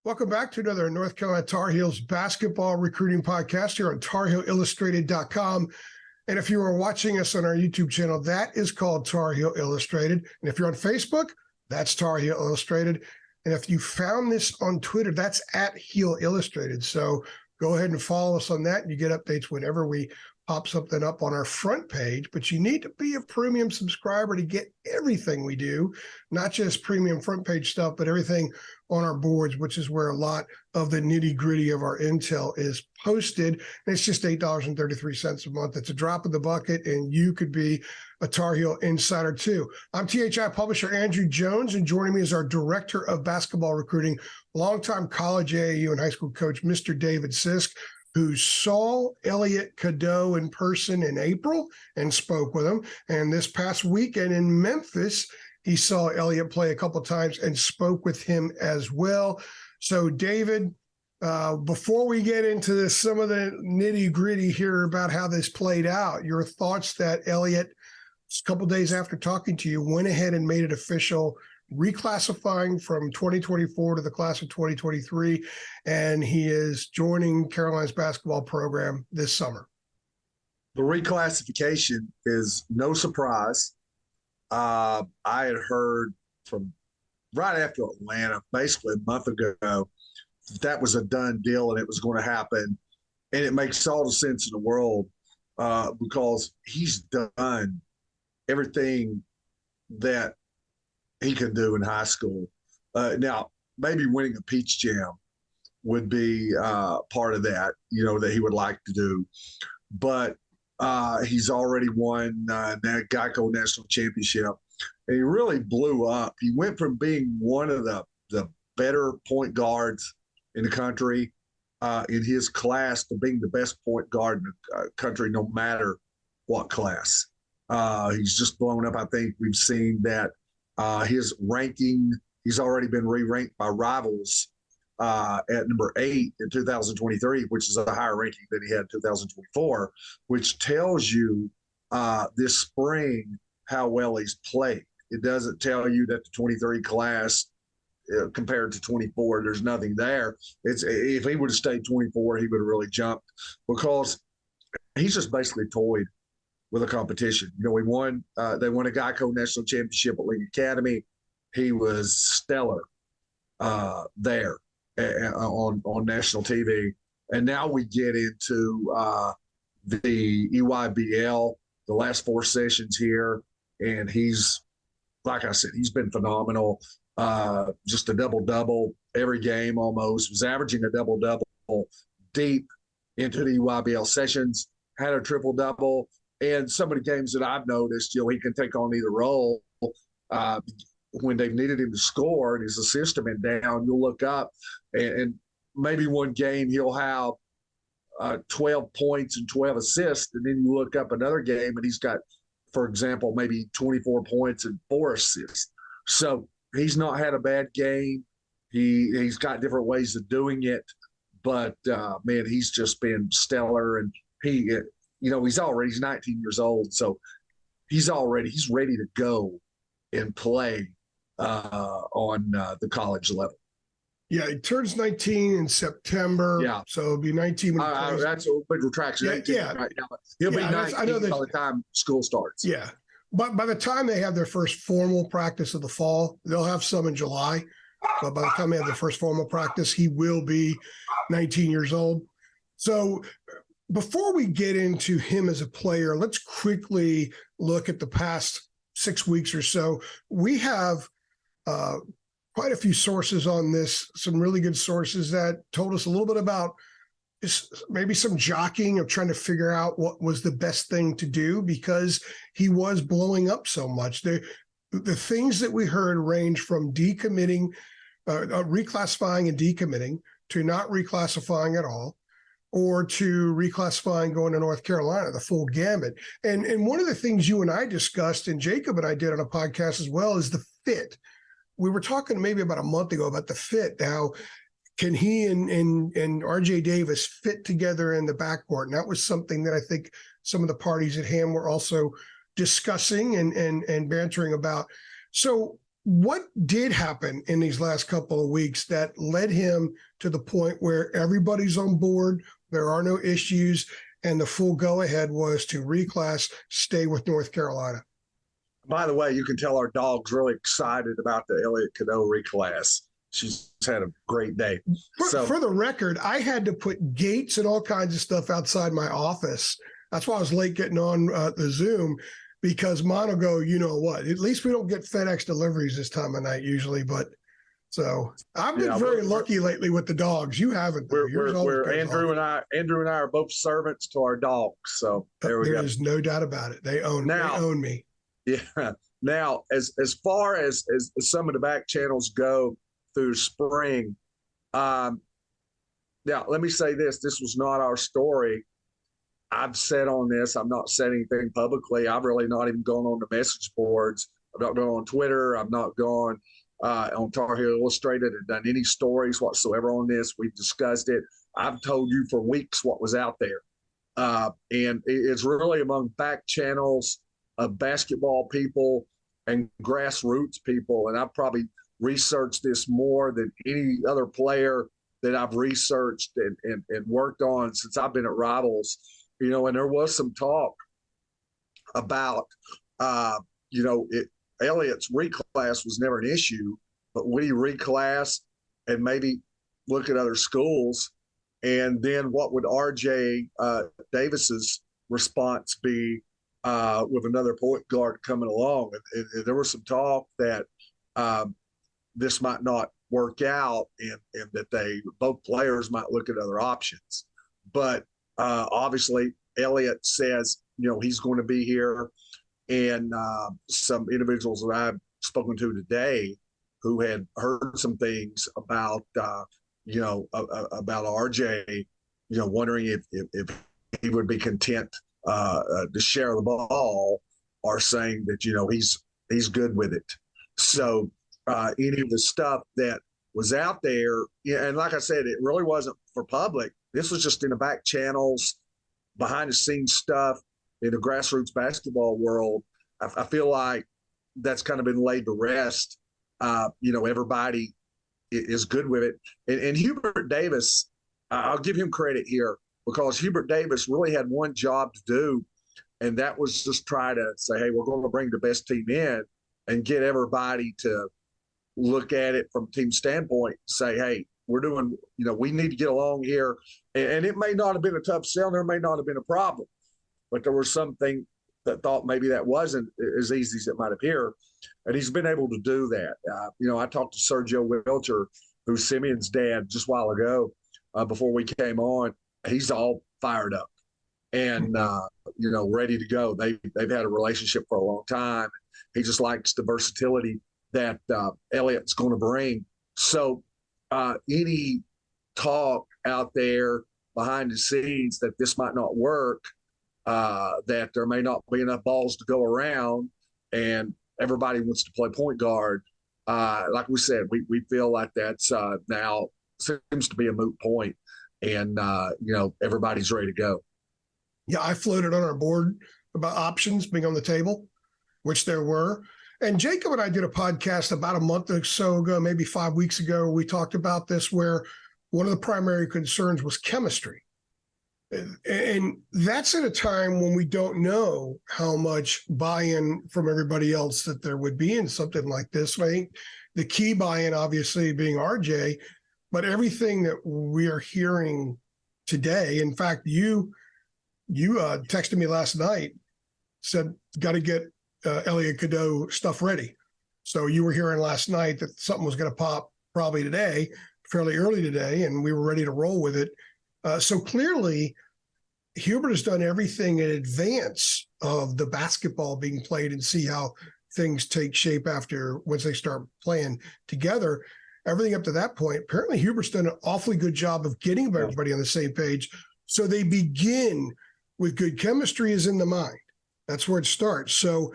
Welcome back to another North Carolina Tar Heels basketball recruiting podcast here on TarHeelIllustrated.com. And if you are watching us on our YouTube channel, that is called Tar Heel Illustrated. And if you're on Facebook, that's Tar Heel Illustrated. And if you found this on Twitter, that's at Heel Illustrated. So go ahead and follow us on that, and you get updates whenever we pop something up on our front page. But you need to be a premium subscriber to get everything we do, not just premium front page stuff, but everything on our boards, which is where a lot of the nitty gritty of our intel is posted. And it's just $8.33 a month. It's a drop in the bucket, and you could be a Tar Heel insider too. I'm THI publisher Andrew Jones, and joining me is our director of basketball recruiting, longtime college AAU and high school coach, Mr. David Sisk, who saw Elliot Cadeau in person in April and spoke with him. And this past weekend in Memphis, he saw Elliot play a couple of times and spoke with him as well. So, David, before we get into this, some of the nitty gritty here about how this played out, your thoughts that Elliot, a couple of days after talking to you, went ahead and made it official, reclassifying from 2024 to the class of 2023, and he is joining Carolina's basketball program this summer. The reclassification is no surprise. I had heard from right after Atlanta, basically a month ago, that was a done deal and it was going to happen. And it makes all the sense in the world because he's done everything that he can do in high school. Now, maybe winning a Peach Jam would be part of that, that he would like to do. But he's already won that Geico National Championship, and he really blew up. He went from being one of the better point guards in the country in his class to being the best point guard in the country, no matter what class. He's just blown up. I think we've seen that his ranking, he's already been re-ranked by rivals at number 8 in 2023, which is a higher ranking than he had in 2024, which tells you this spring how well he's played. It doesn't tell you that the 23 class compared to 24, there's nothing there. If he would have stayed 24, he would have really jumped because he's just basically toyed with a competition. They won a Geico National Championship at Elliot Academy. He was stellar there on national TV. And now we get into the EYBL, the last 4 sessions here. And he's, like I said, he's been phenomenal. Just a double-double every game almost. Was averaging a double-double deep into the EYBL sessions, had a triple-double. And some of the games that I've noticed, he can take on either role. When they've needed him to score and his assists have been down, you'll look up and maybe one game he'll have 12 points and 12 assists. And then you look up another game and he's got, for example, maybe 24 points and 4 assists. So he's not had a bad game. He's got different ways of doing it. But, man, he's just been stellar. And he's 19 years old. So he's ready to go and play on the college level. Yeah, he turns 19 in September. Yeah, so it'll be 19 when he plays. That's a big retraction. 18 right now. He'll be 19 by the time school starts. Yeah, but by the time they have their first formal practice of the fall, they'll have some in July. But by the time they have their first formal practice, he will be 19 years old. So before we get into him as a player, let's quickly look at the past 6 weeks or so. We have quite a few sources on this, some really good sources that told us a little bit about maybe some jockeying of trying to figure out what was the best thing to do because he was blowing up so much. The things that we heard range from decommitting, reclassifying and decommitting to not reclassifying at all, or to reclassifying going to North Carolina, the full gamut. And one of the things you and I discussed, and Jacob and I did on a podcast as well, is the fit. We were talking maybe about a month ago about the fit. How can he and RJ Davis fit together in the backcourt? And that was something that I think some of the parties at hand were also discussing and bantering about. So what did happen in these last couple of weeks that led him to the point where everybody's on board, there are no issues, and the full go-ahead was to reclass, stay with North Carolina? By the way, you can tell our dog's really excited about the Elliot Cadeau reclass. She's had a great day. For the record, I had to put gates and all kinds of stuff outside my office. That's why I was late getting on the Zoom, because mine will go, you know what, at least we don't get FedEx deliveries this time of night usually. But so I've been very lucky lately with the dogs. You haven't. Andrew and I are both servants to our dogs. So there we go. There's no doubt about it. They own me. Yeah. Now, as far as some of the back channels go through spring, now let me say this. This was not our story. I've said on this, I'm not saying anything publicly. I've really not even gone on the message boards. I've not gone on Twitter. I've not gone on Tar Heel Illustrated and done any stories whatsoever on this. We've discussed it. I've told you for weeks what was out there. And it's really among back channels of basketball people and grassroots people. And I've probably researched this more than any other player that I've researched and worked on since I've been at Rivals. You know, and there was some talk about, Elliot's reclass was never an issue, but would he reclass and maybe look at other schools? And then what would RJ Davis's response be with another point guard coming along? And there was some talk that this might not work out and that both players might look at other options. But obviously, Elliot says, he's going to be here. And some individuals that I've spoken to today who had heard some things about, about RJ, wondering if he would be content to share the ball, are saying that, he's good with it. So any of the stuff that was out there, and like I said, it really wasn't for public. This was just in the back channels, behind the scenes stuff in the grassroots basketball world. I feel like that's kind of been laid to rest. Everybody is good with it. And Hubert Davis, I'll give him credit here, because Hubert Davis really had one job to do, and that was just try to say, hey, we're going to bring the best team in and get everybody to look at it from a team standpoint and say, hey, we're doing, we need to get along here. And it may not have been a tough sell. There may not have been a problem, but there was something that thought maybe that wasn't as easy as it might appear. And he's been able to do that. I talked to Sergio Wilcher, who's Simeon's dad, just a while ago before we came on. He's all fired up and, ready to go. They've had a relationship for a long time. He just likes the versatility that Elliot's going to bring. So any talk out there behind the scenes that this might not work, that there may not be enough balls to go around and everybody wants to play point guard, like we said, we feel like that's now seems to be a moot point, and everybody's ready to go. Yeah, I floated on our board about options being on the table, which there were. And Jacob and I did a podcast about a month or so ago, maybe 5 weeks ago. We talked about this, where one of the primary concerns was chemistry. And that's at a time when we don't know how much buy-in from everybody else that there would be in something like this. I think the key buy-in, obviously, being RJ, but everything that we are hearing today. In fact, you texted me last night, said, got to get Elliot Cadeau stuff ready. So you were hearing last night that something was going to pop probably today, fairly early today, and we were ready to roll with it. So clearly, Hubert has done everything in advance of the basketball being played and see how things take shape once they start playing together. Everything up to that point, apparently Hubert's done an awfully good job of getting everybody on the same page. So they begin with good chemistry is in the mind. That's where it starts. So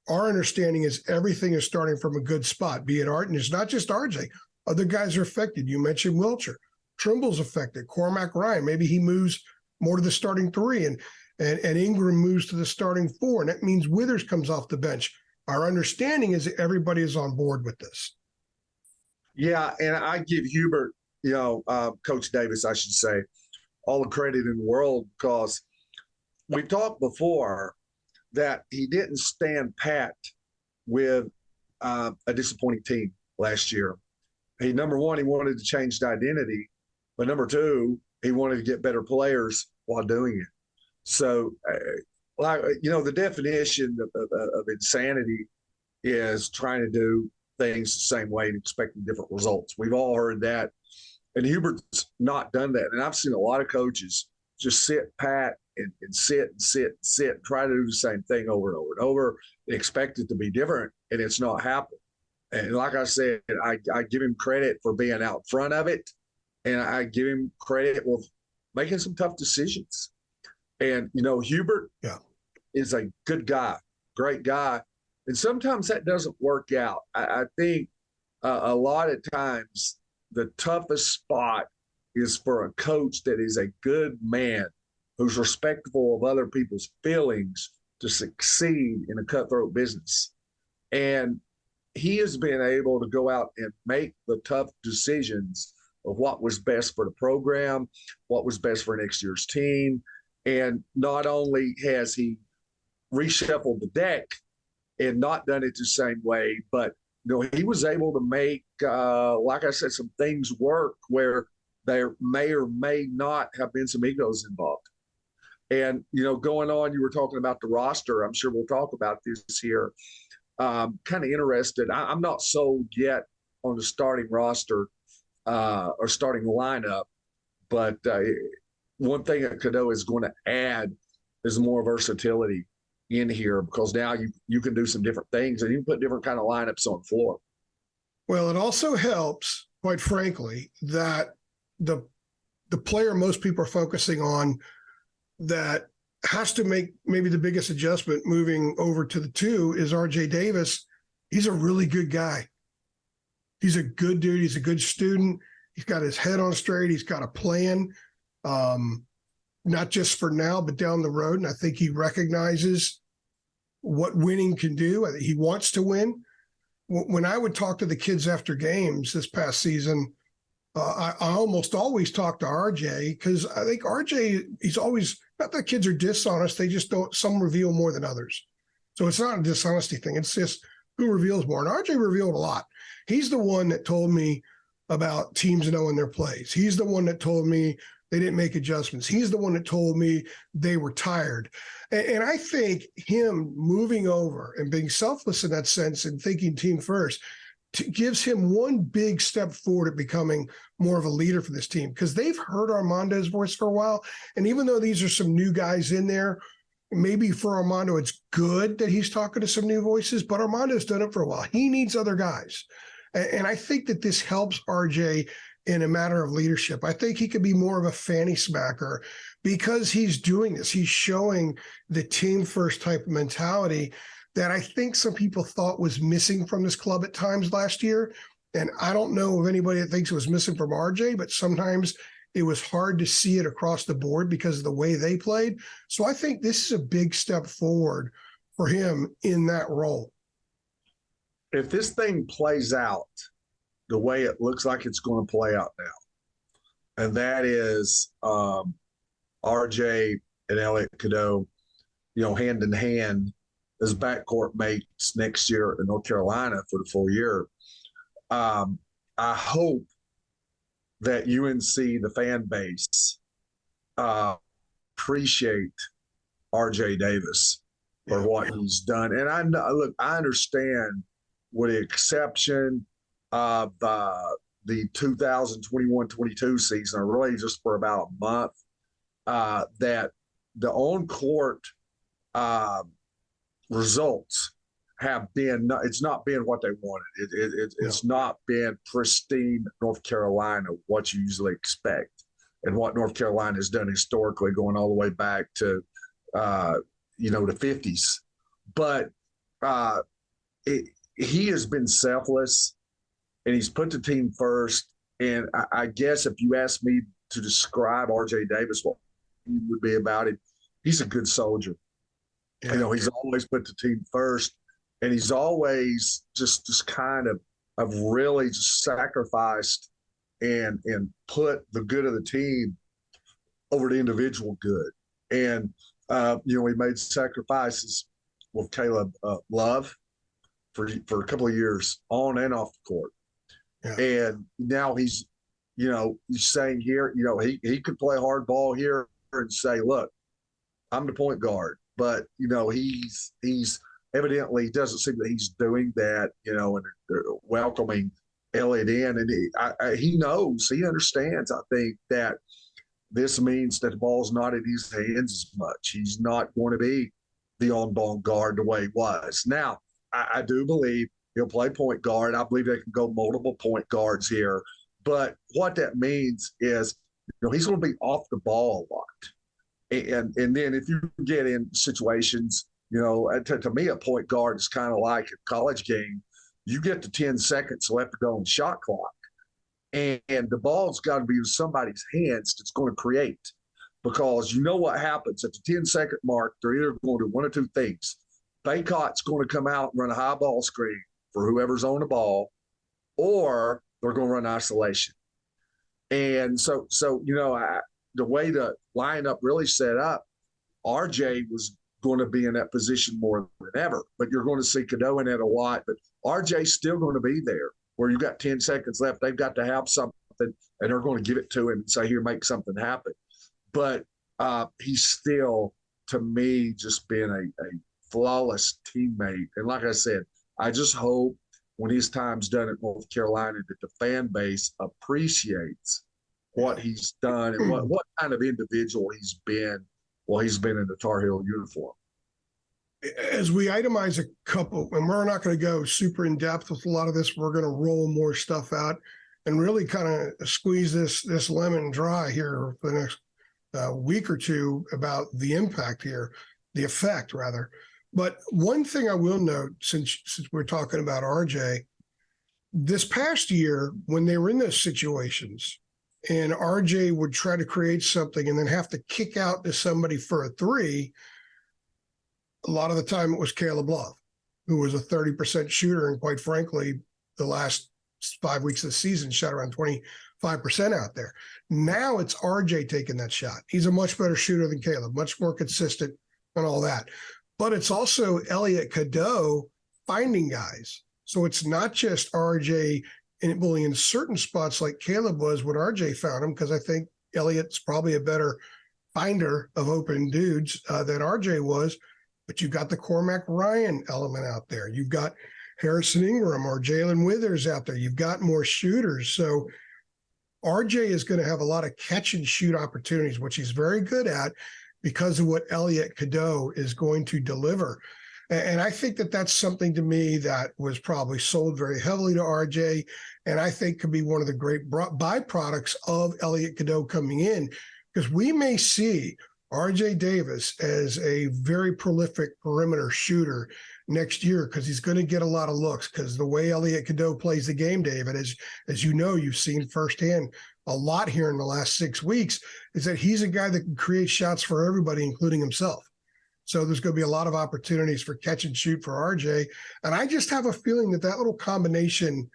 our understanding is everything is starting from a good spot, be it Art, and it's not just RJ. Other guys are affected. You mentioned Wilcher. Trimble's affected. Cormac Ryan, maybe he moves more to the starting three, and Ingram moves to the starting four, and that means Withers comes off the bench. our understanding is that everybody is on board with this. Yeah, and I give Hubert, Coach Davis, I should say, all the credit in the world, because we talked before that he didn't stand pat with a disappointing team last year. Number one, he wanted to change the identity, but number two, he wanted to get better players while doing it. So, the definition of insanity is trying to do things the same way and expecting different results. We've all heard that. And Hubert's not done that. And I've seen a lot of coaches just sit pat and sit, try to do the same thing over and over and over, and expect it to be different, and it's not happening. And like I said, I give him credit for being out front of it, and I give him credit with making some tough decisions. And, Hubert is a good guy, great guy. And sometimes that doesn't work out. I think a lot of times the toughest spot is for a coach that is a good man who's respectful of other people's feelings to succeed in a cutthroat business. And he has been able to go out and make the tough decisions of what was best for the program, what was best for next year's team. And not only has he reshuffled the deck and not done it the same way, but he was able to make, like I said, some things work where there may or may not have been some egos involved. And, going on, you were talking about the roster. I'm sure we'll talk about this here. Kind of interested. I'm not sold yet on the starting roster or starting lineup, but one thing that Cadeau is going to add is more versatility in here, because now you can do some different things and you can put different kind of lineups on the floor. Well, it also helps, quite frankly, that the player most people are focusing on that has to make maybe the biggest adjustment moving over to the 2 is RJ Davis. He's a really good guy. He's a good dude. He's a good student. He's got his head on straight. He's got a plan, not just for now, but down the road. And I think he recognizes what winning can do. He wants to win. When I would talk to the kids after games this past season, I almost always talk to RJ, because I think RJ, he's always, not that kids are dishonest, they just don't, some reveal more than others. So it's not a dishonesty thing. It's just who reveals more. And RJ revealed a lot. He's the one that told me about teams knowing their plays. He's the one that told me they didn't make adjustments. He's the one that told me they were tired. And I think him moving over and being selfless in that sense and thinking team first gives him one big step forward at becoming more of a leader for this team, because they've heard Armando's voice for a while. And even though these are some new guys in there, maybe for Armando, it's good that he's talking to some new voices, but Armando's done it for a while. He needs other guys. And I think that this helps RJ in a matter of leadership. I think he could be more of a fanny smacker because he's doing this. He's showing the team first type of mentality that I think some people thought was missing from this club at times last year. And I don't know of anybody that thinks it was missing from RJ, but sometimes it was hard to see it across the board because of the way they played. So I think this is a big step forward for him in that role. If this thing plays out the way it looks like it's going to play out now, and that is RJ and Elliot Cadeau, hand in hand as backcourt mates next year in North Carolina for the full year. I hope that UNC, the fan base, appreciate RJ Davis for what he's done. And I understand, with the exception of the 2021-22 season, or really just for about a month, that the on-court results have been, it's not been what they wanted. It's not been pristine North Carolina, what you usually expect, and what North Carolina has done historically, going all the way back to, the 50s. But he has been selfless, and he's put the team first. And I guess if you ask me to describe RJ Davis, what he would be about it, he's a good soldier. Yeah. He's always put the team first, and he's always just kind of really just sacrificed and put the good of the team over the individual good. And he made sacrifices with Caleb Love for a couple of years on and off the court. Yeah. And now he's saying here, he could play hardball here and say, look, I'm the point guard. But, he's evidently doesn't seem that he's doing that, and welcoming Elliot in. And he knows, he understands, I think, that this means that the ball's not in his hands as much. He's not going to be the on-ball guard the way he was. Now, I do believe he'll play point guard. I believe they can go multiple point guards here. But what that means is, he's going to be off the ball a lot. And then if you get in situations, to me, a point guard is kind of like a college game. You get to 10 seconds left to go on the shot clock. And the ball's got to be in somebody's hands that's going to create. Because what happens at the 10-second mark, they're either going to do one or two things. Baycott's going to come out and run a high ball screen for whoever's on the ball, or they're going to run isolation. And so the way the lineup really set up, RJ was going to be in that position more than ever. But you're going to see Cadeau in it a lot. But RJ's still going to be there where you've got 10 seconds left. They've got to have something, and they're going to give it to him and say, here, make something happen. But he's still, to me, just been a flawless teammate. And like I said, I just hope when his time's done at North Carolina that the fan base appreciates what he's done and what kind of individual he's been while he's been in the Tar Heel uniform. As we itemize a couple, and we're not going to go super in depth with a lot of this, we're going to roll more stuff out and really kind of squeeze this lemon dry here for the next week or two about the impact here, the effect rather. But one thing I will note, since we're talking about RJ, this past year when they were in those situations and RJ would try to create something and then have to kick out to somebody for a three, a lot of the time it was Caleb Love, who was a 30% shooter. And quite frankly, the last 5 weeks of the season shot around 25% out there. Now it's RJ taking that shot. He's a much better shooter than Caleb, much more consistent and all that. But it's also Elliot Cadeau finding guys. So it's not just RJ in certain spots like Caleb was when RJ found him, because I think Elliot's probably a better finder of open dudes than RJ was. But you've got the Cormac Ryan element out there. You've got Harrison Ingram or Jalen Withers out there. You've got more shooters. So RJ is going to have a lot of catch and shoot opportunities, which he's very good at because of what Elliot Cadeau is going to deliver. And I think that that's something to me that was probably sold very heavily to RJ, and I think could be one of the great byproducts of Elliot Cadeau coming in, because we may see RJ Davis as a very prolific perimeter shooter next year, because he's going to get a lot of looks, because the way Elliot Cadeau plays the game, David, as you know, you've seen firsthand a lot here in the last 6 weeks, is that he's a guy that can create shots for everybody, including himself. So there's going to be a lot of opportunities for catch and shoot for RJ. And I just have a feeling that little combination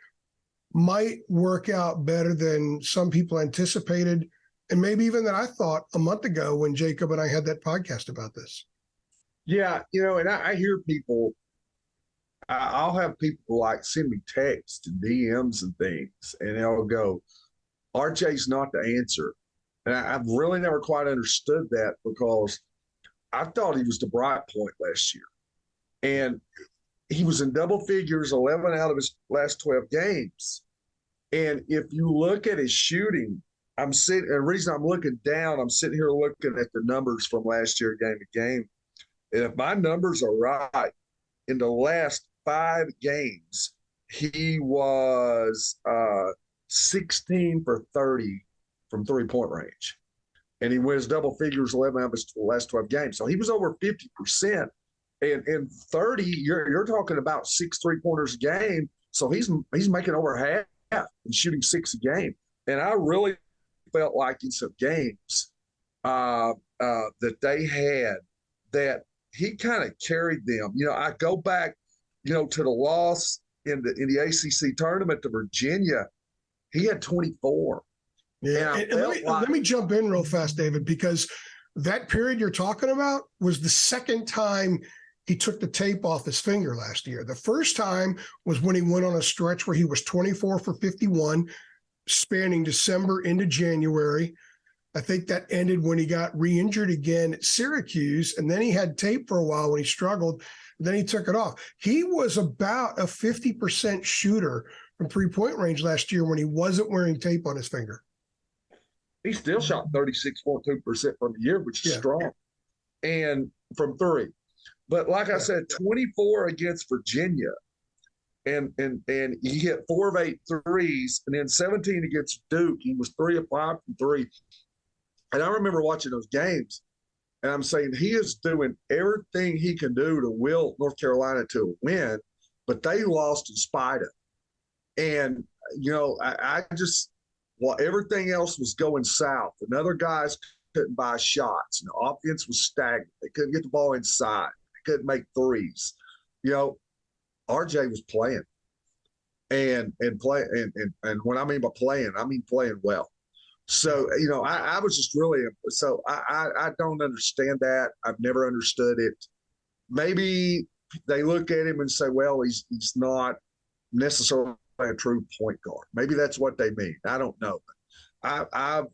might work out better than some people anticipated, and maybe even that I thought a month ago when Jacob and I had that podcast about this. Yeah, and I hear people, I'll have people like send me texts and DMs and things, and they'll go, RJ's not the answer. And I've really never quite understood that, because I thought he was the bright point last year. And he was in double figures 11 out of his last 12 games. And if you look at his shooting, the reason I'm looking down, I'm sitting here looking at the numbers from last year, game to game. And if my numbers are right, in the last 5 games, he was 16 for 30 from three-point range. And he wins double figures 11 out of his last 12 games. So he was over 50%. And 30, you're talking about 6 three-pointers a game. So he's making over half and shooting 6 a game. And I really felt like in some games that they had that he kind of carried them. I go back to the loss in the ACC tournament to Virginia, he had 24. Yeah, and let me jump in real fast, David, because that period you're talking about was the second time he took the tape off his finger last year. The first time was when he went on a stretch where he was 24 for 51, spanning December into January. I think that ended when he got re-injured again at Syracuse, and then he had tape for a while when he struggled, and then he took it off. He was about a 50% shooter from three-point range last year when he wasn't wearing tape on his finger. He still shot 36.2% from the year, which is strong, and from three. But like I said, 24 against Virginia, and he hit 4 of 8 threes, and then 17 against Duke. He was 3 of 5 from three. And I remember watching those games, and I'm saying he is doing everything he can do to will North Carolina to a win, but they lost in spite of. And, I just, while everything else was going south, and other guys couldn't buy shots, and the offense was stagnant. They couldn't get the ball inside. They couldn't make threes. RJ was playing. And when I mean by playing, I mean playing well. So, I was just really – so I don't understand that. I've never understood it. Maybe they look at him and say, well, he's not necessarily a true point guard. Maybe that's what they mean. I don't know. I've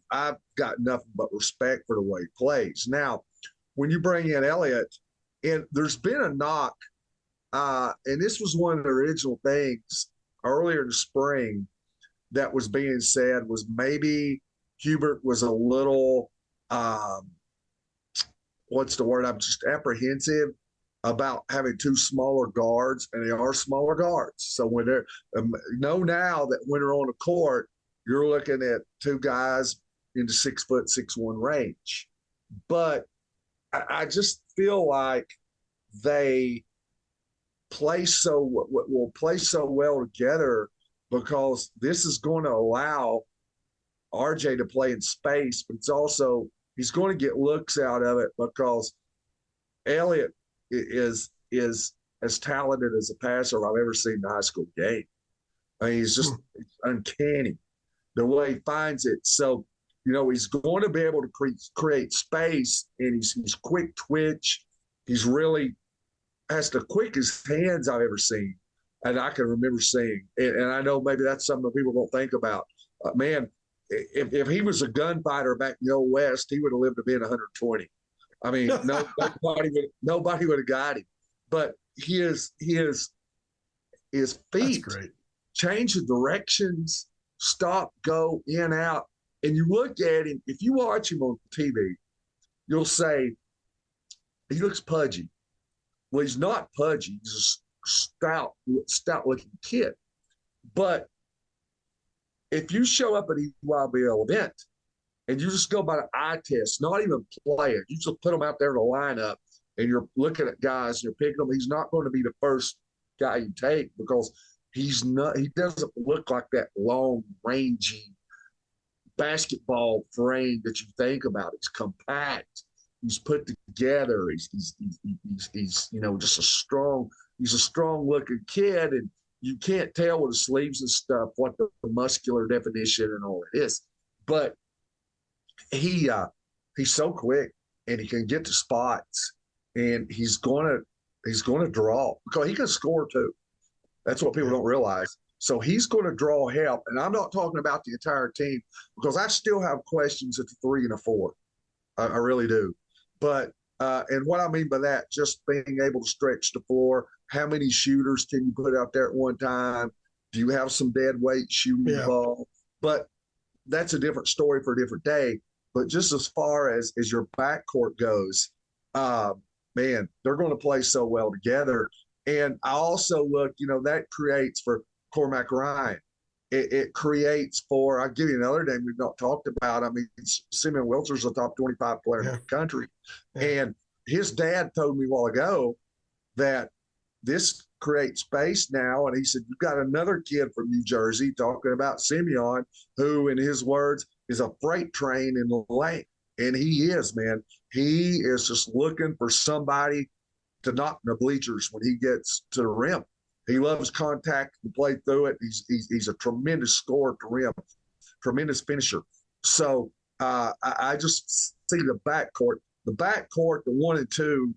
got nothing but respect for the way he plays. Now, when you bring in Elliot, and there's been a knock, and this was one of the original things earlier in the spring that was being said was maybe – Hubert was a little, what's the word? I'm just apprehensive about having 2 smaller guards, and they are smaller guards. So when they're, now that when they're on the court, you're looking at 2 guys in the 6'6" range. But I just feel like they will play so well together because this is going to allow RJ to play in space, but it's also he's going to get looks out of it because Elliot is as talented as a passer I've ever seen in a high school game. I mean, he's just uncanny the way he finds it. So, he's going to be able to create space, and he's quick twitch. He's really has the quickest hands I've ever seen, and I can remember seeing. And I know maybe that's something that people don't think about. Man, if he was a gunfighter back in the Old West, he would have lived to be in 120. I mean, nobody would have got him. But his feet change the directions, stop, go, in, out. And you look at him, if you watch him on TV, you'll say, he looks pudgy. Well, he's not pudgy. He's a stout-looking kid. But if you show up at an EYBL event and you just go by the eye test, not even playing, you just put them out there in a lineup and you're looking at guys and you're picking them, he's not going to be the first guy you take because he doesn't look like that long, rangy basketball frame that you think about. He's compact. He's put together. He's just a strong looking kid, and you can't tell with the sleeves and stuff what the muscular definition and all it is. But he's so quick, and he can get to spots, and he's gonna draw because he can score too. That's what people don't realize. So he's going to draw help, and I'm not talking about the entire team because I still have questions at the 3 and the 4. I really do. But and what I mean by that, just being able to stretch the floor. How many shooters can you put out there at one time? Do you have some dead weight shooting the ball? But that's a different story for a different day. But just as far as your backcourt goes, man, they're going to play so well together. And I also look, that creates for Cormac Ryan. It creates for, I'll give you another name we've not talked about. I mean, Simeon Wiltzer's a top 25 player in the country. And his dad told me a while ago that this creates space now. And he said, you've got another kid from New Jersey talking about Simeon, who, in his words, is a freight train in the lane. And he is, man. He is just looking for somebody to knock the bleachers when he gets to the rim. He loves contact to play through it. He's a tremendous scorer at the rim, tremendous finisher. So I just see the backcourt. The backcourt, the 1 and 2,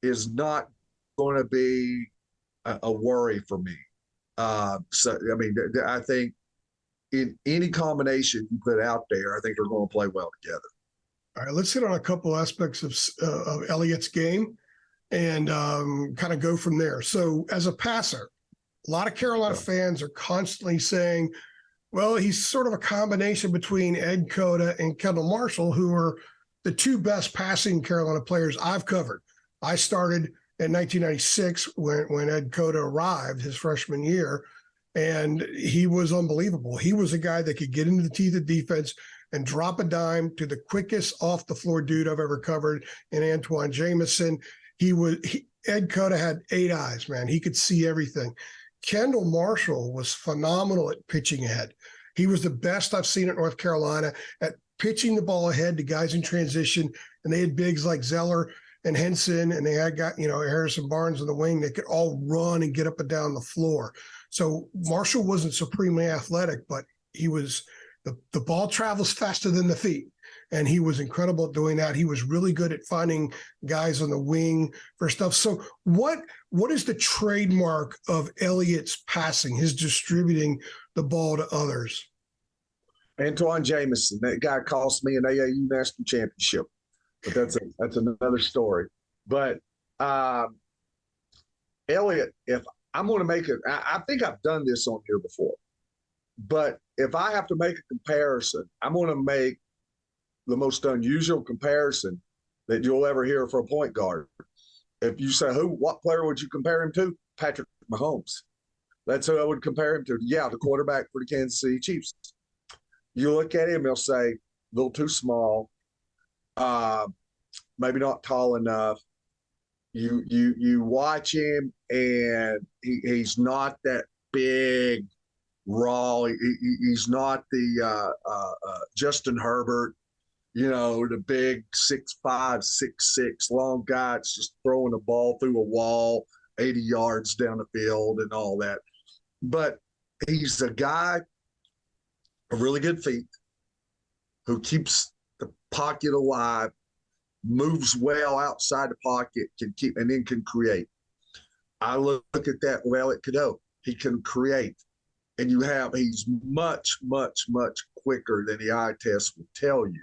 is not going to be a worry for me. So I mean, I think in any combination you put out there, I think they're going to play well together. All right, let's hit on a couple aspects of Elliot's game and kind of go from there. So as a passer, a lot of Carolina fans are constantly saying, well, he's sort of a combination between Ed Cadeau and Kendall Marshall, who are the two best passing Carolina players I've covered. I started in 1996 when Ed Cadeau arrived his freshman year, and he was unbelievable. He was a guy that could get into the teeth of defense and drop a dime to the quickest off the floor dude I've ever covered in Antoine Jamison. Ed Cadeau had 8 eyes, man. He could see everything. Kendall Marshall was phenomenal at pitching ahead. He was the best I've seen at North Carolina at pitching the ball ahead to guys in transition. And they had bigs like Zeller and Henson, and they had Harrison Barnes in the wing. They could all run and get up and down the floor. So Marshall wasn't supremely athletic, but he was the ball travels faster than the feet. And he was incredible at doing that. He was really good at finding guys on the wing for stuff. So what is the trademark of Elliot's passing, his distributing the ball to others? Antoine Jamison, that guy cost me an AAU national championship, but that's another story. But Elliot, if I'm going to make it, I think I've done this on here before, but if I have to make a comparison, I'm going to make the most unusual comparison that you'll ever hear for a point guard. If you say, what player would you compare him to? Patrick Mahomes. That's who I would compare him to. Yeah, the quarterback for the Kansas City Chiefs. You look at him, he'll say, a little too small, maybe not tall enough. You watch him, and he's not that big, raw. He's not the Justin Herbert, the big 6'5", 6'6", long guy that's just throwing the ball through a wall 80 yards down the field and all that. But he's a guy of really good feet who keeps the pocket alive, moves well outside the pocket, and then can create. I look at that with Elliot Cadeau. He can create. And he's much, much, much quicker than the eye test will tell you.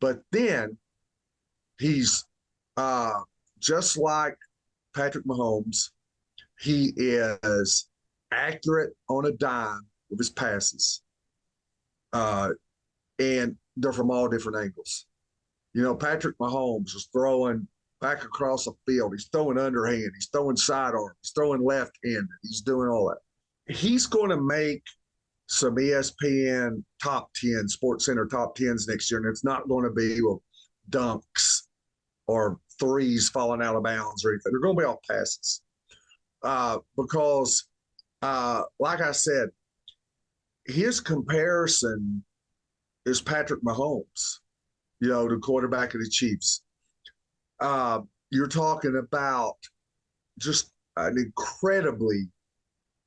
But then he's just like Patrick Mahomes. He is accurate on a dime with his passes. And they're from all different angles. Patrick Mahomes is throwing back across the field. He's throwing underhand. He's throwing sidearm. He's throwing left-handed. He's doing all that. He's going to make some ESPN top 10, Sports Center top 10s next year, and it's not going to be dunks or threes falling out of bounds or anything. They're going to be all passes because, like I said, his comparison is Patrick Mahomes, the quarterback of the Chiefs. You're talking about just an incredibly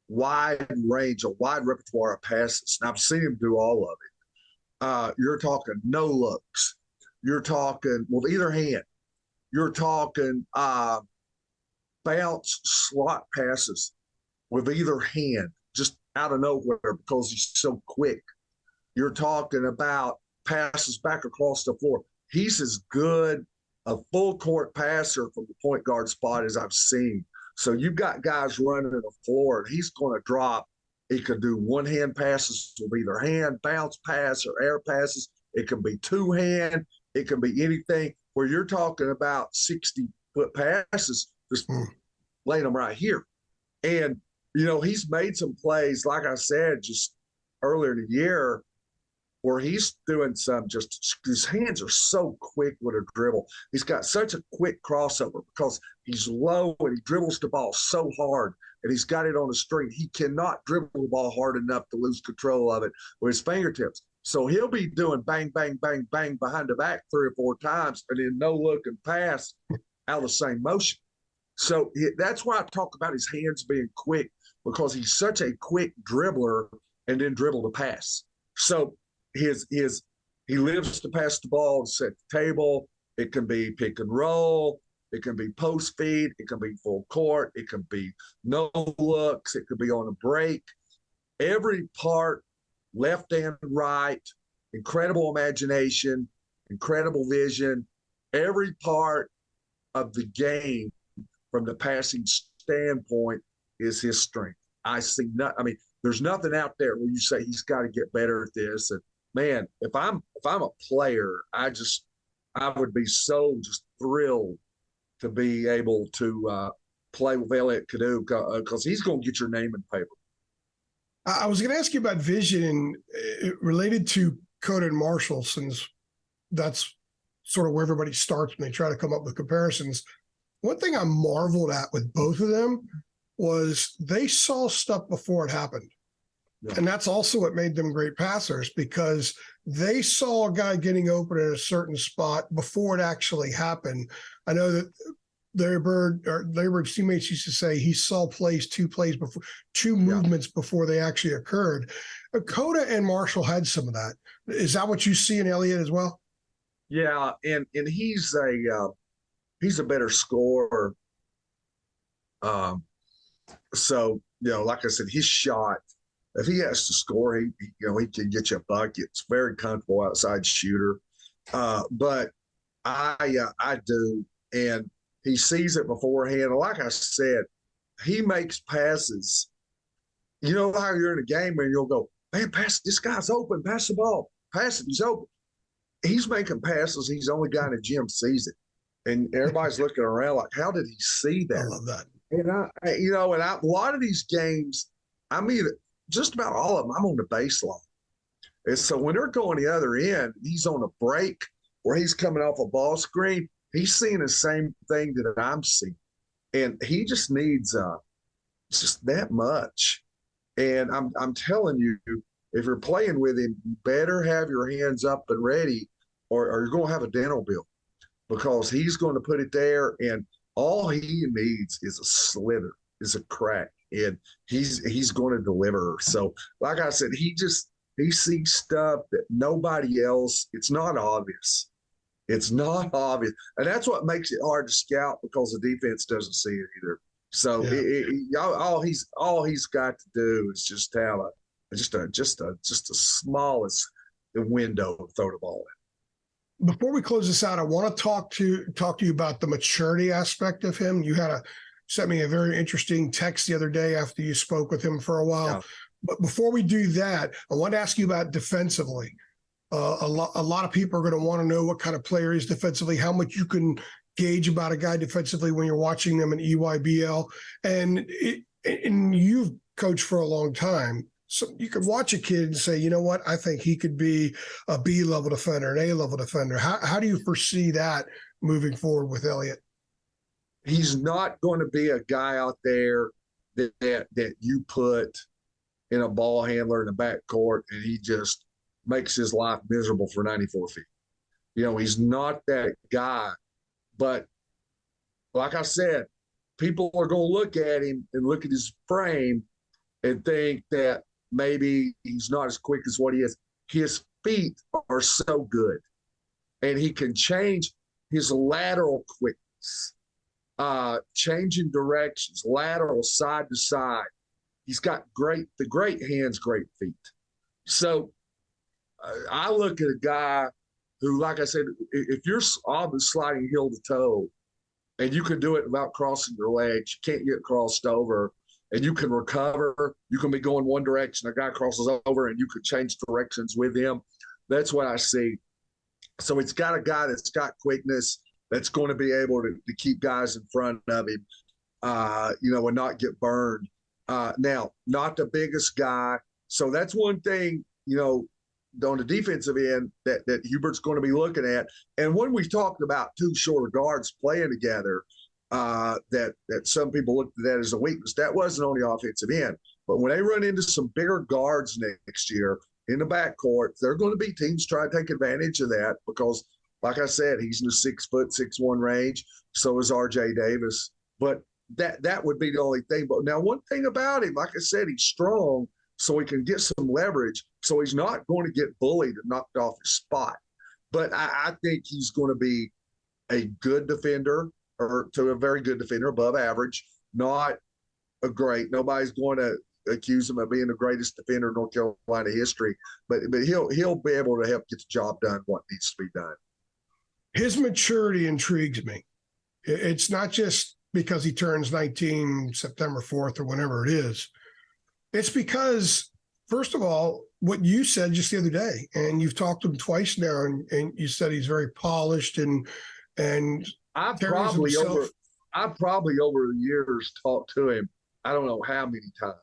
wide range, a wide repertoire of passes. And I've seen him do all of it. You're talking no looks. You're talking with either hand. You're talking bounce slot passes with either hand, just out of nowhere because he's so quick. You're talking about passes back across the floor. He's as good a full court passer from the point guard spot as I've seen. So you've got guys running the floor, and he's going to drop. He can do one-hand passes with either hand, bounce pass, or air passes. It can be two-hand. It can be anything where you're talking about 60-foot passes, just laying them right here. And, he's made some plays, like I said, just earlier in the year, where he's doing his hands are so quick with a dribble. He's got such a quick crossover because he's low and he dribbles the ball so hard, and he's got it on the string. He cannot dribble the ball hard enough to lose control of it with his fingertips. So he'll be doing bang, bang, bang, bang behind the back 3 or 4 times, and then no look and pass out of the same motion. So that's why I talk about his hands being quick, because he's such a quick dribbler and then dribble to pass. So he lives to pass the ball and set the table. It can be pick and roll. It can be post feed. It can be full court. It can be no looks. It could be on a break. Every part, left and right, incredible imagination, incredible vision. Every part of the game from the passing standpoint is his strength. I see not. I mean, there's nothing out there where you say he's got to get better at this. And man, if I'm a player, I would be so just thrilled to be able to play with Elliot Cadeau, because he's going to get your name in paper. I was going to ask you about vision related to Coda and Marshall, since that's sort of where everybody starts when they try to come up with comparisons. One thing I marveled at with both of them was they saw stuff before it happened. Yeah. And that's also what made them great passers, because they saw a guy getting open in a certain spot before it actually happened. I know that Larry Bird's teammates used to say he saw two movements before they actually occurred. Coda and Marshall had some of that. Is that what you see in Elliot as well? Yeah, and he's a better scorer. So, like I said, his shot, if he has to score, he can get you a bucket. It's very comfortable outside shooter. But I do, and he sees it beforehand. And like I said, he makes passes. You know how you're in a game and you'll go, man, pass, this guy's open, pass the ball, pass it, he's open. He's making passes. He's the only guy in the gym sees it. And everybody's looking around like, how did he see that? I love that. And a lot of these games, I mean, just about all of them, I'm on the baseline. And so when they're going the other end, he's on a break where he's coming off a ball screen, he's seeing the same thing that I'm seeing. And he just needs just that much. And I'm telling you, if you're playing with him, you better have your hands up and ready, or you're going to have a dental bill, because he's going to put it there, and all he needs is a slither, is a crack, and he's going to deliver. So, like I said, he sees stuff that nobody else. It's not obvious. It's not obvious, and that's what makes it hard to scout, because the defense doesn't see it either. So, all he's got to do is just have just the smallest window to throw the ball in. Before we close this out, I want to talk to you about the maturity aspect of him. You sent me a very interesting text the other day after you spoke with him for a while. Yeah. But before we do that, I want to ask you about defensively. A lot of people are going to want to know what kind of player he is defensively, how much you can gauge about a guy defensively when you're watching them in EYBL. And you've coached for a long time. So you could watch a kid and say, you know what, I think he could be a B-level defender, an A-level defender. How do you foresee that moving forward with Elliot? He's not going to be a guy out there that you put in a ball handler in the backcourt and he just makes his life miserable for 94 feet. He's not that guy. But like I said, people are going to look at him and look at his frame and think that maybe he's not as quick as what he is. His feet are so good, and he can change his lateral quickness, changing directions, lateral side to side. He's got great hands, great feet. So I look at a guy who, like I said, if you're sliding heel to toe and you can do it without crossing your legs, you can't get crossed over, and you can recover, you can be going one direction, a guy crosses over, and you can change directions with him. That's what I see. So it's got a guy that's got quickness, that's going to be able to keep guys in front of him, and not get burned. Now, not the biggest guy. So that's one thing, on the defensive end that Hubert's going to be looking at. And when we talked about two shorter guards playing together, that some people looked at that as a weakness, that wasn't on the offensive end. But when they run into some bigger guards next year in the backcourt, they're going to be teams trying to take advantage of that, because, like I said, he's in the 6'6'1" range. So is R.J. Davis. But that would be the only thing. But now, one thing about him, like I said, he's strong, so he can get some leverage. So he's not going to get bullied and knocked off his spot. But I think he's going to be a good defender, or to a very good defender, above average, not a great. Nobody's going to accuse him of being the greatest defender in North Carolina history, but he'll be able to help get the job done, what needs to be done. His maturity intrigues me. It's not just because he turns 19 September 4th or whenever it is. It's because, first of all, what you said just the other day, and you've talked to him twice now, and you said he's very polished and I've probably over the years talked to him, I don't know how many times.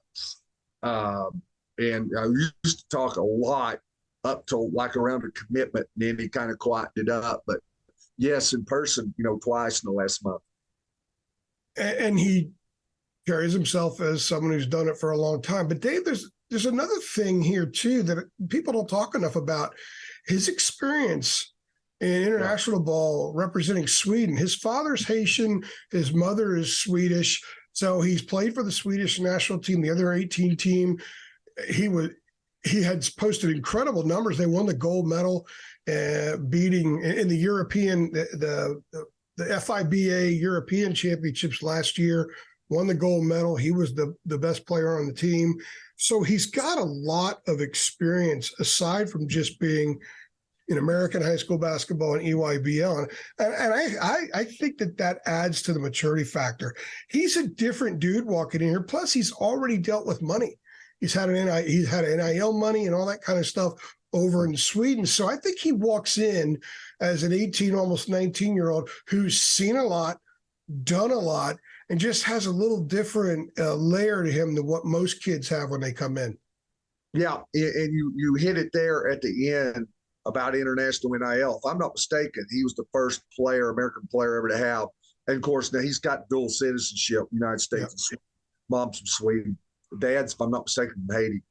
And I used to talk a lot up to like around a commitment, and then he kind of quieted it up. But yes, in person, twice in the last month. And he carries himself as someone who's done it for a long time. But Dave, there's another thing here too that people don't talk enough about. His experience in international ball representing Sweden. His father's Haitian, his mother is Swedish. So he's played for the Swedish national team, the other 18 team. He had posted incredible numbers. They won the gold medal, beating in the European, the FIBA European Championships last year, won the gold medal. He was the best player on the team. So he's got a lot of experience aside from just being in American high school basketball and EYBL. And I think that adds to the maturity factor. He's a different dude walking in here. Plus, he's already dealt with money. He's had NIL money and all that kind of stuff over in Sweden. So I think he walks in as an 18, almost 19-year-old who's seen a lot, done a lot, and just has a little different layer to him than what most kids have when they come in. Yeah, and you hit it there at the end about international NIL. If I'm not mistaken, he was the first American player ever to have. And of course, now he's got dual citizenship, United States, and mom's from Sweden. Dad's, if I'm not mistaken, from Haiti.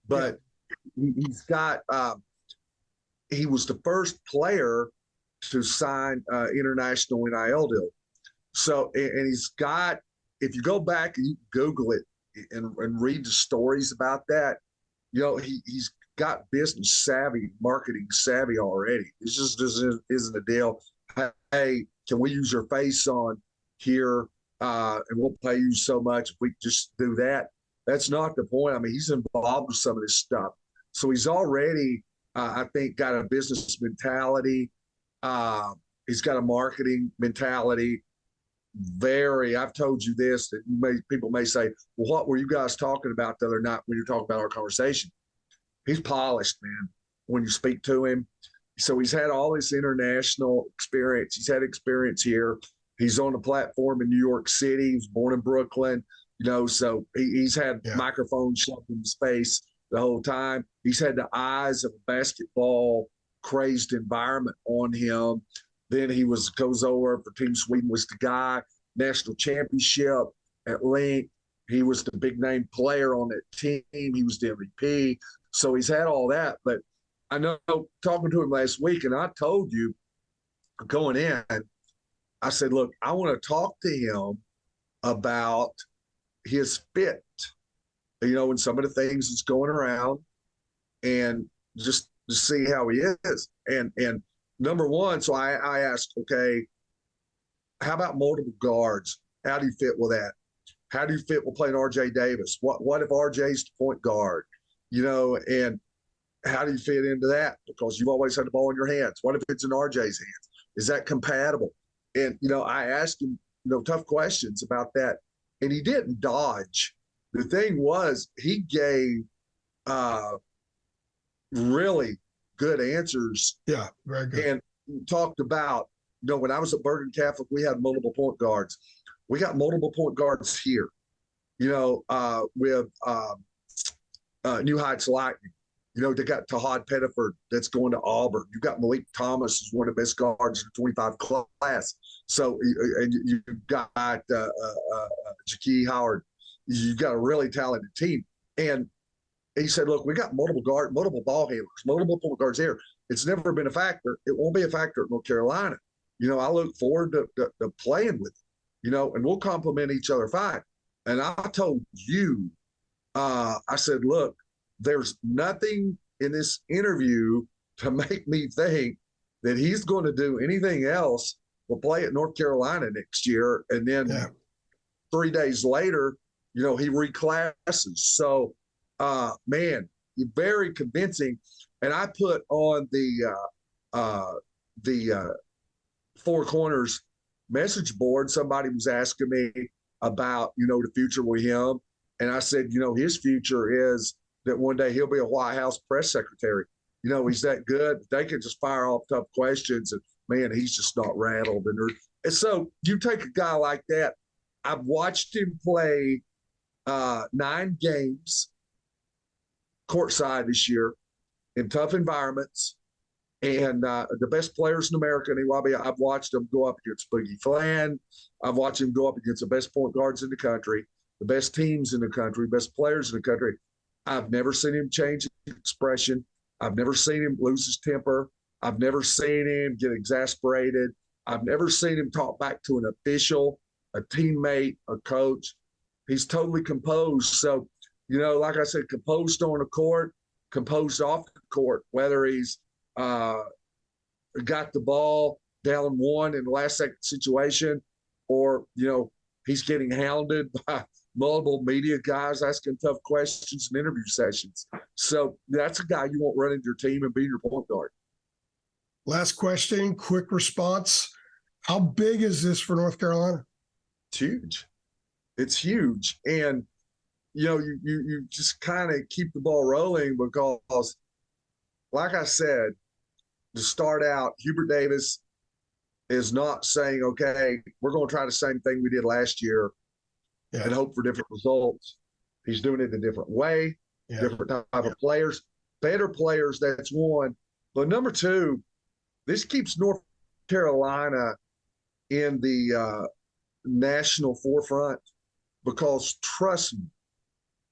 But he's got, he was the first player to sign international NIL deal. So, and he's got, if you go back and you Google it and read the stories about that, he's got business savvy, marketing savvy already. It just isn't a deal. Hey, can we use your face on here and we'll pay you so much if we just do that? That's not the point. I mean, he's involved with some of this stuff. So he's already, I think, got a business mentality. He's got a marketing mentality. I've told you this, that people may say, well, what were you guys talking about the other night when you're talking about our conversation? He's polished, man, when you speak to him. So he's had all this international experience. He's had experience here. He's on the platform in New York City. He was born in Brooklyn, so he's had microphones shoved in his face the whole time. He's had the eyes of a basketball crazed environment on him. Then he goes over for Team Sweden, was the guy, national championship at Link. He was the big name player on that team. He was the MVP. So he's had all that. But I know, talking to him last week, and I told you going in, I said, look, I want to talk to him about his fit, and some of the things that's going around, and just to see how he is. And number one, so I asked, okay, how about multiple guards? How do you fit with that? How do you fit with playing RJ Davis? What if RJ's the point guard? And how do you fit into that? Because you've always had the ball in your hands. What if it's in RJ's hands? Is that compatible? And, I asked him, tough questions about that. And he didn't dodge. The thing was, he gave really good answers. Yeah, very good. And talked about, when I was at Bergen Catholic, we had multiple point guards. We got multiple point guards here, with New Heights Lightning. They got Tahad Pettiford that's going to Auburn. You got Malik Thomas, who's one of the best guards in the 25 class. So, and you've got Jaquie Howard. You got a really talented team. And he said, look, we got multiple ball handlers, multiple point guards here. It's never been a factor. It won't be a factor at North Carolina. I look forward to playing with him. and we'll compliment each other fine. And I told you, I said, look, there's nothing in this interview to make me think that he's going to do anything else but play at North Carolina next year. And then 3 days later, he reclasses. So, man, very convincing. And I put on the Four Corners message board, somebody was asking me about, the future with him. And I said, his future is that one day he'll be a White House press secretary. He's that good. They can just fire off tough questions, and man, he's just not rattled. And so you take a guy like that. I've watched him play 9 games courtside this year in tough environments. And the best players in America in EYB, I've watched him go up against Boogie Flan. I've watched him go up against the best point guards in the country, the best teams in the country, best players in the country. I've never seen him change expression. I've never seen him lose his temper. I've never seen him get exasperated. I've never seen him talk back to an official, a teammate, a coach. He's totally composed. So, like I said, composed on the court, composed off the court, whether he's got the ball down 1 in the last second situation, or, he's getting hounded by multiple media guys asking tough questions in interview sessions. So that's a guy you want running your team and being your point guard. Last question, quick response. How big is this for North Carolina? It's huge. It's huge. And, you just kind of keep the ball rolling because, like I said, to start out, Hubert Davis is not saying, okay, we're going to try the same thing we did last year and hope for different results. He's doing it a different way, different type of players, better players, that's one. But number 2, this keeps North Carolina in the national forefront because, trust me,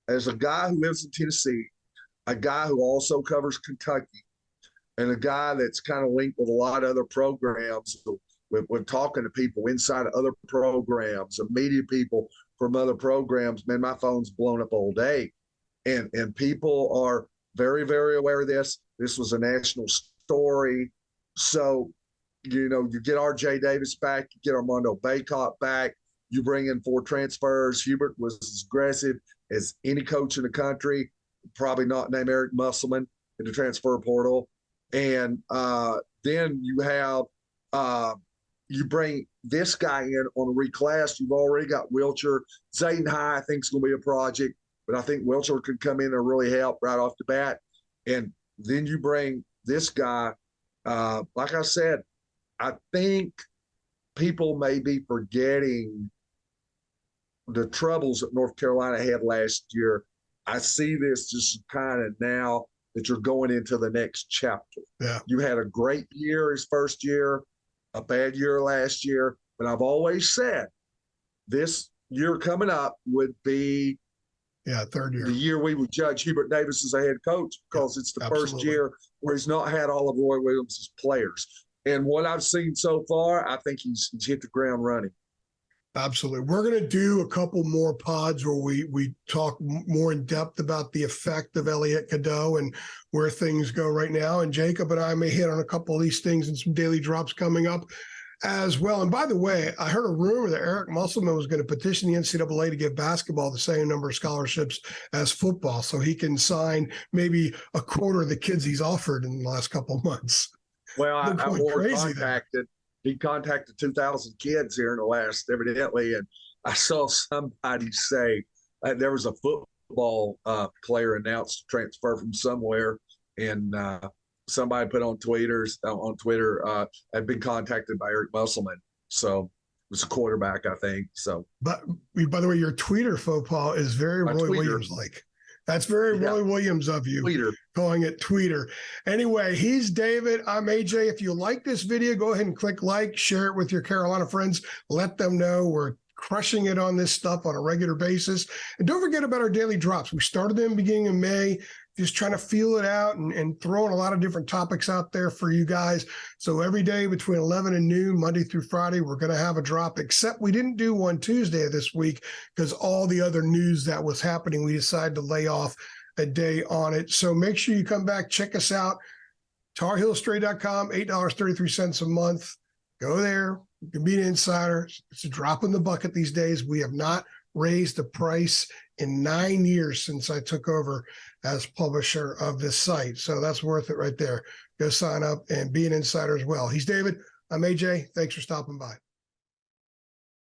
as a guy who lives in Tennessee, a guy who also covers Kentucky, and a guy that's kind of linked with a lot of other programs, with talking to people inside of other programs and media people from other programs, man, my phone's blown up all day. And people are very, very aware of this. This was a national story. So, you get R.J. Davis back, you get Armando Bacot back, you bring in 4 transfers. Hubert was as aggressive as any coach in the country, probably not named Eric Musselman in the transfer portal. And then you have you bring this guy in on a reclass. You've already got Wilcher. Zayden High, I think, is going to be a project, but I think Wilcher could come in and really help right off the bat. And then you bring this guy. Like I said, I think people may be forgetting the troubles that North Carolina had last year. I see this just kind of now that you're going into the next chapter. Yeah. You had a great year his first year, a bad year last year, but I've always said this year coming up would be third year. The year we would judge Hubert Davis as a head coach because it's the first year where he's not had all of Roy Williams' players. And what I've seen so far, I think he's hit the ground running. Absolutely. We're going to do a couple more pods where we talk more in depth about the effect of Elliot Cadeau and where things go right now. And Jacob and I may hit on a couple of these things and some daily drops coming up as well. And by the way, I heard a rumor that Eric Musselman was going to petition the NCAA to give basketball the same number of scholarships as football so he can sign maybe a quarter of the kids he's offered in the last couple of months. Well, he contacted 2,000 kids here in the last, evidently, and I saw somebody say there was a football player announced to transfer from somewhere, and somebody put on Twitter had been contacted by Eric Musselman. So it was a quarterback, I think. So, but by the way, your Twitter faux pas is very Roy Williams-like. That's very Roy Williams of you, calling it tweeter. Anyway, he's David. I'm AJ. If you like this video, go ahead and click like, share it with your Carolina friends. Let them know we're crushing it on this stuff on a regular basis. And don't forget about our daily drops. We started them beginning of May. just trying to feel it out and throwing a lot of different topics out there for you guys. So every day between 11 and noon, Monday through Friday, we're going to have a drop, except we didn't do one Tuesday this week because all the other news that was happening, we decided to lay off a day on it. So make sure you come back, check us out. TarHeelIllustrated.com, $8.33 a month. Go there. You can be an insider. It's a drop in the bucket these days. We have not raised the price in 9 years since I took over as publisher of this site. So that's worth it right there. Go sign up and be an insider as well. He's David. I'm AJ. Thanks for stopping by.